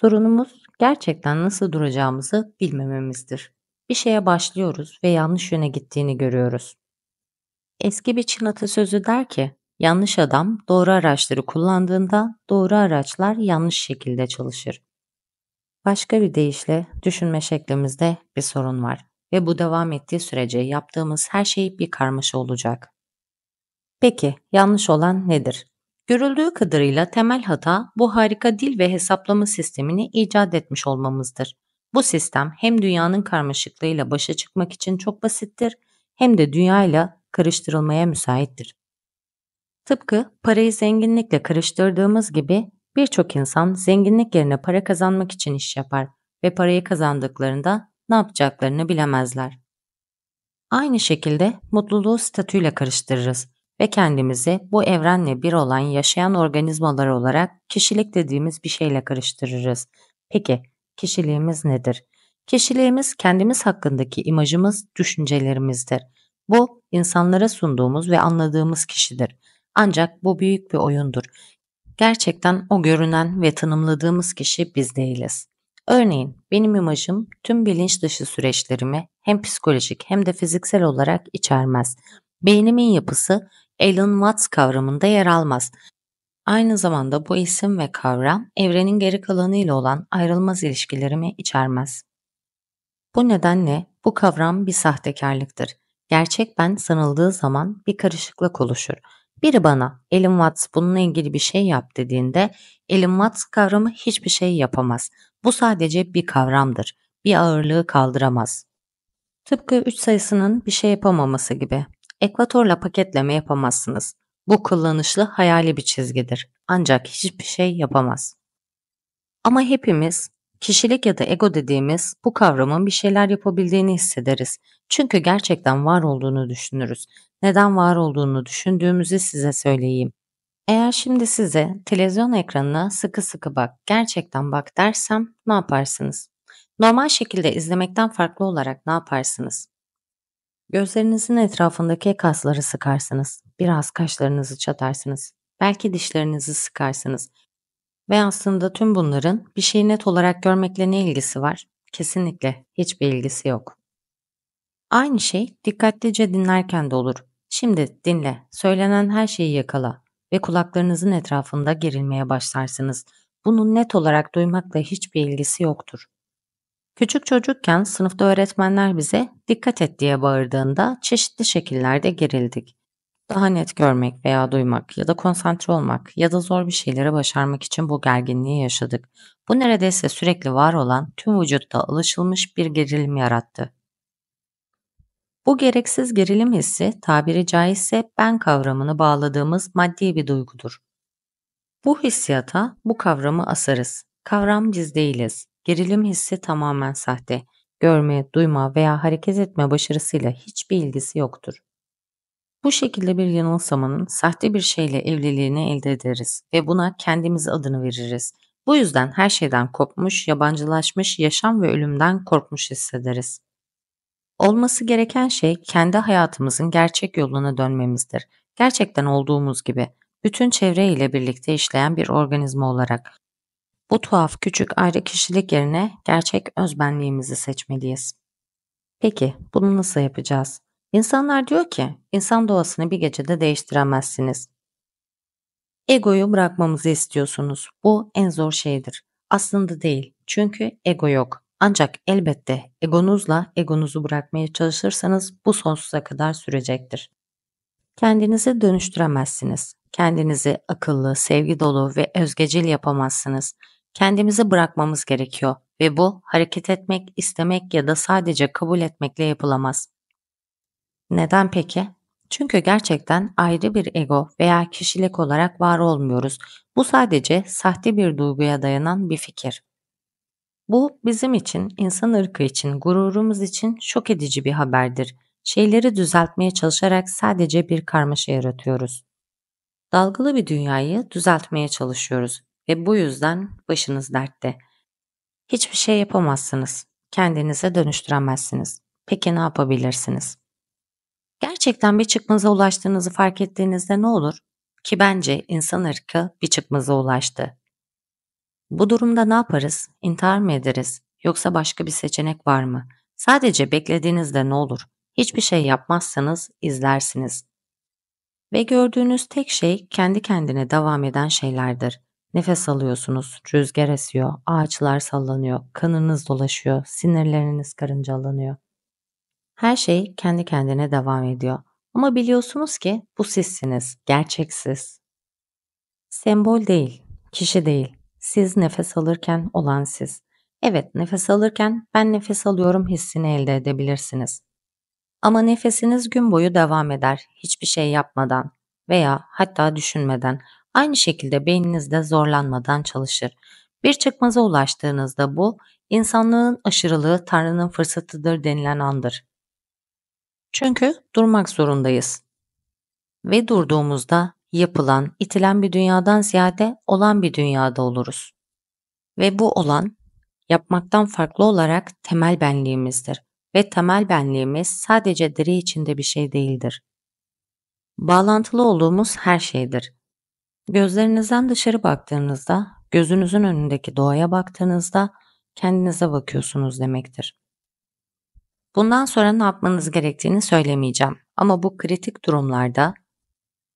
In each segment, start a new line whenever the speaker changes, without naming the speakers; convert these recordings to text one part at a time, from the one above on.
Sorunumuz gerçekten nasıl duracağımızı bilmememizdir. Bir şeye başlıyoruz ve yanlış yöne gittiğini görüyoruz. Eski bir Çin atasözü der ki, yanlış adam doğru araçları kullandığında doğru araçlar yanlış şekilde çalışır. Başka bir deyişle düşünme şeklimizde bir sorun var ve bu devam ettiği sürece yaptığımız her şey bir karmaşa olacak. Peki, yanlış olan nedir? Görüldüğü kadarıyla temel hata bu harika dil ve hesaplama sistemini icat etmiş olmamızdır. Bu sistem hem dünyanın karmaşıklığıyla başa çıkmak için çok basittir hem de dünyayla karıştırılmaya müsaittir. Tıpkı parayı zenginlikle karıştırdığımız gibi birçok insan zenginlik yerine para kazanmak için iş yapar ve parayı kazandıklarında ne yapacaklarını bilemezler. Aynı şekilde mutluluğu statüyle karıştırırız ve kendimizi bu evrenle bir olan yaşayan organizmalar olarak kişilik dediğimiz bir şeyle karıştırırız. Peki kişiliğimiz nedir? Kişiliğimiz kendimiz hakkındaki imajımız, düşüncelerimizdir. Bu insanlara sunduğumuz ve anladığımız kişidir. Ancak bu büyük bir oyundur. Gerçekten o görünen ve tanımladığımız kişi biz değiliz. Örneğin benim imajım tüm bilinç dışı süreçlerimi hem psikolojik hem de fiziksel olarak içermez. Beynimin yapısı Alan Watts kavramında yer almaz. Aynı zamanda bu isim ve kavram evrenin geri kalanıyla olan ayrılmaz ilişkilerimi içermez. Bu nedenle bu kavram bir sahtekarlıktır. Gerçek ben sanıldığı zaman bir karışıklık oluşur. Biri bana Alan Watts bununla ilgili bir şey yap dediğinde Alan Watts kavramı hiçbir şey yapamaz. Bu sadece bir kavramdır. Bir ağırlığı kaldıramaz. Tıpkı 3 sayısının bir şey yapamaması gibi. Ekvatorla paketleme yapamazsınız. Bu kullanışlı hayali bir çizgidir. Ancak hiçbir şey yapamaz. Ama hepimiz kişilik ya da ego dediğimiz bu kavramın bir şeyler yapabildiğini hissederiz. Çünkü gerçekten var olduğunu düşünürüz. Neden var olduğunu düşündüğümüzü size söyleyeyim. Eğer şimdi size televizyon ekranına sıkı sıkı bak, gerçekten bak dersem ne yaparsınız? Normal şekilde izlemekten farklı olarak ne yaparsınız? Gözlerinizin etrafındaki kasları sıkarsınız. Biraz kaşlarınızı çatarsınız. Belki dişlerinizi sıkarsınız. Ve aslında tüm bunların bir şeyi net olarak görmekle ne ilgisi var? Kesinlikle hiçbir ilgisi yok. Aynı şey dikkatlice dinlerken de olur. Şimdi dinle, söylenen her şeyi yakala ve kulaklarınızın etrafında gerilmeye başlarsınız. Bunun net olarak duymakla hiçbir ilgisi yoktur. Küçük çocukken sınıfta öğretmenler bize dikkat et diye bağırdığında çeşitli şekillerde gerildik. Daha net görmek veya duymak ya da konsantre olmak ya da zor bir şeyleri başarmak için bu gerginliği yaşadık. Bu neredeyse sürekli var olan tüm vücutta alışılmış bir gerilim yarattı. Bu gereksiz gerilim hissi tabiri caizse ben kavramını bağladığımız maddi bir duygudur. Bu hissiyata bu kavramı asarız. Kavram biz değiliz. Gerilim hissi tamamen sahte. Görme, duyma veya hareket etme başarısıyla hiçbir ilgisi yoktur. Bu şekilde bir yanılsamanın sahte bir şeyle evliliğini elde ederiz ve buna kendimiz adını veririz. Bu yüzden her şeyden kopmuş, yabancılaşmış, yaşam ve ölümden korkmuş hissederiz. Olması gereken şey kendi hayatımızın gerçek yoluna dönmemizdir. Gerçekten olduğumuz gibi, bütün çevre ile birlikte işleyen bir organizma olarak. Bu tuhaf küçük ayrı kişilik yerine gerçek özbenliğimizi seçmeliyiz. Peki, bunu nasıl yapacağız? İnsanlar diyor ki, insan doğasını bir gecede değiştiremezsiniz. Egoyu bırakmamızı istiyorsunuz. Bu en zor şeydir. Aslında değil. Çünkü ego yok. Ancak elbette egonuzla egonuzu bırakmaya çalışırsanız bu sonsuza kadar sürecektir. Kendinizi dönüştüremezsiniz. Kendinizi akıllı, sevgi dolu ve özgecil yapamazsınız. Kendimizi bırakmamız gerekiyor ve bu hareket etmek, istemek ya da sadece kabul etmekle yapılamaz. Neden peki? Çünkü gerçekten ayrı bir ego veya kişilik olarak var olmuyoruz. Bu sadece sahte bir duyguya dayanan bir fikir. Bu bizim için, insan ırkı için, gururumuz için şok edici bir haberdir. Şeyleri düzeltmeye çalışarak sadece bir karmaşa yaratıyoruz. Dalgalı bir dünyayı düzeltmeye çalışıyoruz ve bu yüzden başınız dertte. Hiçbir şey yapamazsınız. Kendinize dönüştüremezsiniz. Peki ne yapabilirsiniz? Gerçekten bir çıkmaza ulaştığınızı fark ettiğinizde ne olur? Ki bence insan ırkı bir çıkmaza ulaştı. Bu durumda ne yaparız? İntihar mı ederiz? Yoksa başka bir seçenek var mı? Sadece beklediğinizde ne olur? Hiçbir şey yapmazsanız izlersiniz. Ve gördüğünüz tek şey kendi kendine devam eden şeylerdir. Nefes alıyorsunuz, rüzgar esiyor, ağaçlar sallanıyor, kanınız dolaşıyor, sinirleriniz karıncalanıyor. Her şey kendi kendine devam ediyor. Ama biliyorsunuz ki bu sizsiniz, gerçeksiz. Sembol değil, kişi değil. Siz nefes alırken olan siz. Evet, nefes alırken ben nefes alıyorum hissini elde edebilirsiniz. Ama nefesiniz gün boyu devam eder, hiçbir şey yapmadan veya hatta düşünmeden. Aynı şekilde beyniniz de zorlanmadan çalışır. Bir çıkmaza ulaştığınızda bu, insanlığın aşırılığı Tanrı'nın fırsatıdır denilen andır. Çünkü durmak zorundayız. Ve durduğumuzda yapılan, itilen bir dünyadan ziyade olan bir dünyada oluruz. Ve bu olan, yapmaktan farklı olarak temel benliğimizdir. Ve temel benliğimiz sadece diri içinde bir şey değildir. Bağlantılı olduğumuz her şeydir. Gözlerinizden dışarı baktığınızda, gözünüzün önündeki doğaya baktığınızda kendinize bakıyorsunuz demektir. Bundan sonra ne yapmanız gerektiğini söylemeyeceğim ama bu kritik durumlarda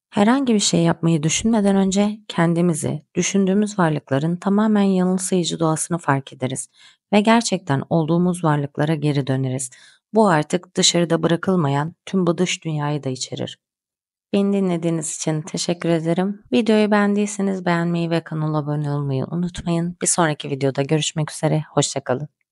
herhangi bir şey yapmayı düşünmeden önce kendimizi, düşündüğümüz varlıkların tamamen yanılsayıcı doğasını fark ederiz ve gerçekten olduğumuz varlıklara geri döneriz. Bu artık dışarıda bırakılmayan tüm bu dış dünyayı da içerir. Beni dinlediğiniz için teşekkür ederim. Videoyu beğendiyseniz beğenmeyi ve kanala abone olmayı unutmayın. Bir sonraki videoda görüşmek üzere. Hoşça kalın.